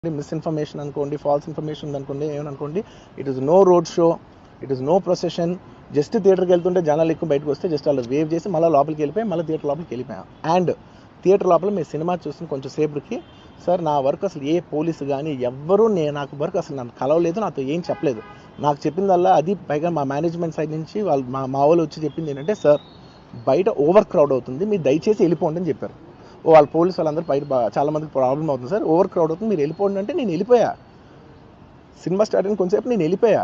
Misinformation అనుకోండి, false information ఉందనుకోండి, ఏమనుకోండి, it is no road show, it is no procession. Just థియేటర్కి వెళ్తుంటే జనాలు ఎక్కువ బయటకు వస్తే జస్ట్ వాళ్ళు వేవ్ చేసి మళ్ళీ లోపలికి వెళ్ళిపోయి మళ్ళీ థియేటర్ లోపలికి వెళ్ళిపోయాం. అండ్ థియేటర్ లోపల మీ సినిమా చూసిన కొంచెం సేపటికి సార్ నా వర్క్ అసలు ఏ పోలీసు కానీ ఎవ్వరూ నాకు వర్క్ అసలు నన్ను కలవలేదు, నాతో ఏం చెప్పలేదు. నాకు చెప్పిందల్లా అది పైగా మా మేనేజ్మెంట్ సైడ్ నుంచి వాళ్ళు మా వాళ్ళు వచ్చి చెప్పింది ఏంటంటే, సార్ బయట ఓవర్ క్రౌడ్ అవుతుంది, మీరు దయచేసి వెళ్ళిపోండి అని చెప్పారు. వాళ్ళ పోలీసు వాళ్ళందరూ బయట చాలా మందికి ప్రాబ్లం అవుతుంది సార్, ఓవర్ క్రౌడ్ అవుతుంది, మీరు వెళ్ళిపోండి అంటే నేను వెళ్ళిపోయా. సినిమా స్టార్ట్ అయిన కొంచెంసేపు నేను వెళ్ళిపోయా.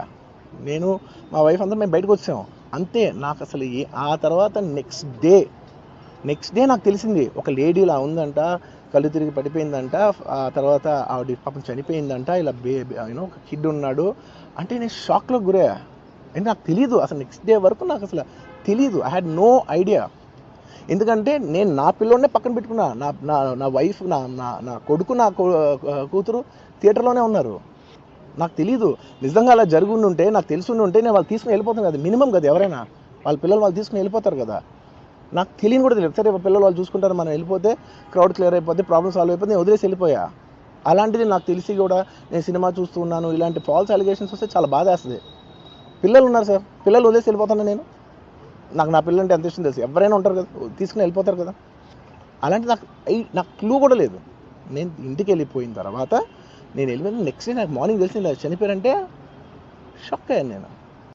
నేను మా వైఫ్ అందరూ మేము బయటకు వచ్చాము అంతే. నాకు అసలు ఆ తర్వాత నెక్స్ట్ డే నాకు తెలిసింది ఒక లేడీ ఇలా ఉందంట, కళ్ళు తిరిగి పడిపోయిందంట, ఆ తర్వాత ఆవిడ పాపం చనిపోయిందంట, ఇలా ఒక కిడ్ ఉన్నాడు అంటే నేను షాక్లో గురయ్యా. అంటే నాకు తెలీదు అసలు, నెక్స్ట్ డే వరకు నాకు అసలు తెలీదు. I had no idea. ఎందుకంటే నేను నా పిల్లోనే పక్కన పెట్టుకున్నా, నా వైఫ్, నా కొడుకు, నా కూతురు థియేటర్లోనే ఉన్నారు. నాకు తెలీదు. నిజంగా అలా జరుగుండి ఉంటే, నాకు తెలిసి ఉంటే నేను వాళ్ళు తీసుకుని వెళ్ళిపోతాను కదా, మినిమం కదా, ఎవరైనా వాళ్ళ పిల్లలు వాళ్ళు తీసుకుని వెళ్ళిపోతారు కదా. నాకు తెలియని కూడా తెలియదు. సరే పిల్లలు వాళ్ళు చూసుకుంటారు, మనం వెళ్ళిపోతే క్రౌడ్ క్లియర్ అయిపోతే, ప్రాబ్లమ్ సాల్వ్ అయిపోతే నేను వదిలేసి వెళ్ళిపోయా. అలాంటిది నాకు తెలిసి కూడా నేను సినిమా చూస్తూ ఉన్నాను, ఇలాంటి ఫాల్స్ అలిగేషన్స్ వస్తే చాలా బాధ వేస్తుంది. పిల్లలు ఉన్నారు సార్, పిల్లలు వదిలేసి వెళ్ళిపోతాను నేను. నా పిల్లలు అంటే ఎంత ఇష్టం తెలుసు, ఎవరైనా ఉంటారు కదా, తీసుకుని వెళ్ళిపోతారు కదా. అలాంటి నాకు క్లూ కూడా లేదు. నేను ఇంటికి వెళ్ళిపోయిన తర్వాత నేను వెళ్ళిపోయిన నెక్స్ట్ డే నాకు మార్నింగ్ తెలిసింది చనిపోయారంటే షాక్ అయ్యాను నేను.